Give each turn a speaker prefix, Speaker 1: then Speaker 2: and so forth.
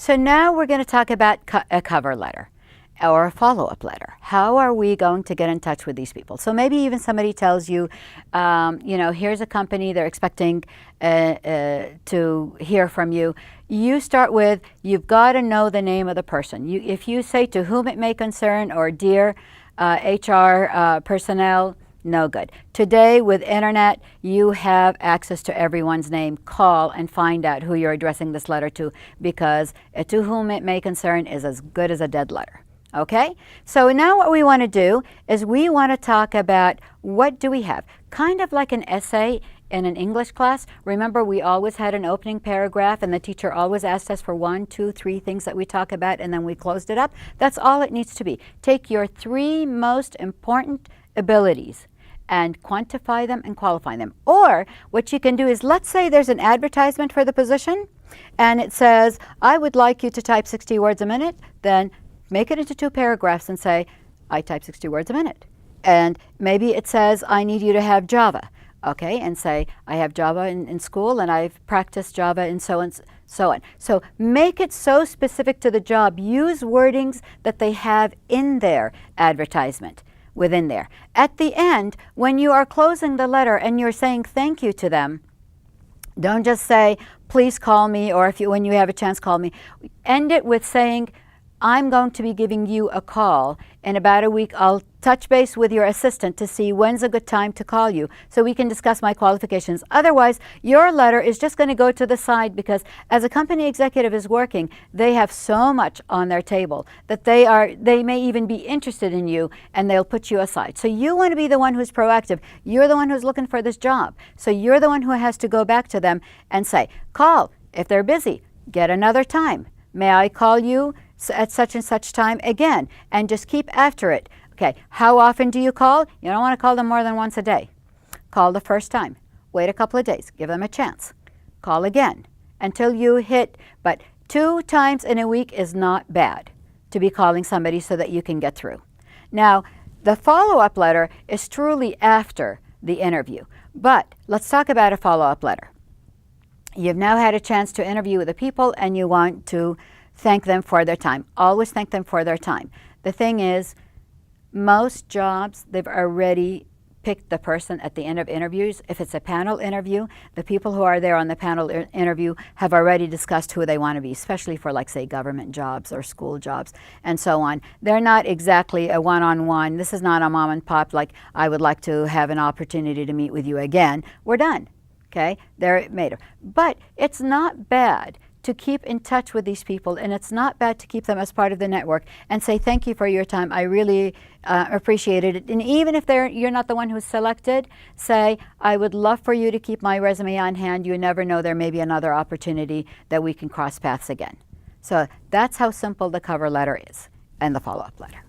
Speaker 1: So now we're going to talk about a cover letter or a follow-up letter. How are we going to get in touch with these people? So maybe even somebody tells you, here's a company, they're expecting to hear from you. You start with, you've got to know the name of the person. If you say to whom it may concern or dear HR personnel, no good. Today with internet, you have access to everyone's name. Call and find out who you're addressing this letter to, because to whom it may concern is as good as a dead letter. Okay, so now what we want to do is we want to talk about what do we have, kind of like an essay in an English class. Remember, we always had an opening paragraph and the teacher always asked us for 1, 2, 3 things that we talk about and then we closed it up. That's all it needs to be. Take your 3 most important abilities and quantify them and qualify them. Or what you can do is, let's say there's an advertisement for the position and it says, I would like you to type 60 words a minute. Then make it into 2 paragraphs and say, I type 60 words a minute. And maybe it says, I need you to have Java. Okay, and say, I have Java in school and I've practiced Java and so on, so on. So make it so specific to the job. Use wordings that they have in their advertisement within there. At the end, when you are closing the letter and you're saying thank you to them, don't just say, please call me, or when you have a chance, call me. End it with saying, I'm going to be giving you a call in about a week. I'll touch base with your assistant to see when's a good time to call you so we can discuss my qualifications. Otherwise, your letter is just going to go to the side, because as a company executive is working, they have so much on their table that they may even be interested in you and they'll put you aside. So you want to be the one who's proactive. You're the one who's looking for this job. So you're the one who has to go back to them and say, call. If they're busy, get another time. May I call you at such and such time again, and just keep after it. Okay, how often do you call? You don't want to call them more than once a day. Call the first time. Wait a couple of days. Give them a chance. Call again until you hit, but 2 times in a week is not bad to be calling somebody so that you can get through. Now, the follow-up letter is truly after the interview, but let's talk about a follow-up letter. You've now had a chance to interview with the people and you want to thank them for their time. Always thank them for their time. The thing is, most jobs, they've already picked the person at the end of interviews. If it's a panel interview, the people who are there on the panel interview have already discussed who they want to be, especially for, like, say, government jobs or school jobs and so on. They're not exactly a one-on-one. This is not a mom and pop, like, I would like to have an opportunity to meet with you again. We're done. Okay? They're made. But it's not bad to keep in touch with these people, and it's not bad to keep them as part of the network and say thank you for your time. I really appreciated it. And even if you're not the one who's selected, say, I would love for you to keep my resume on hand. You never know, there may be another opportunity that we can cross paths again. So that's how simple the cover letter is and the follow-up letter.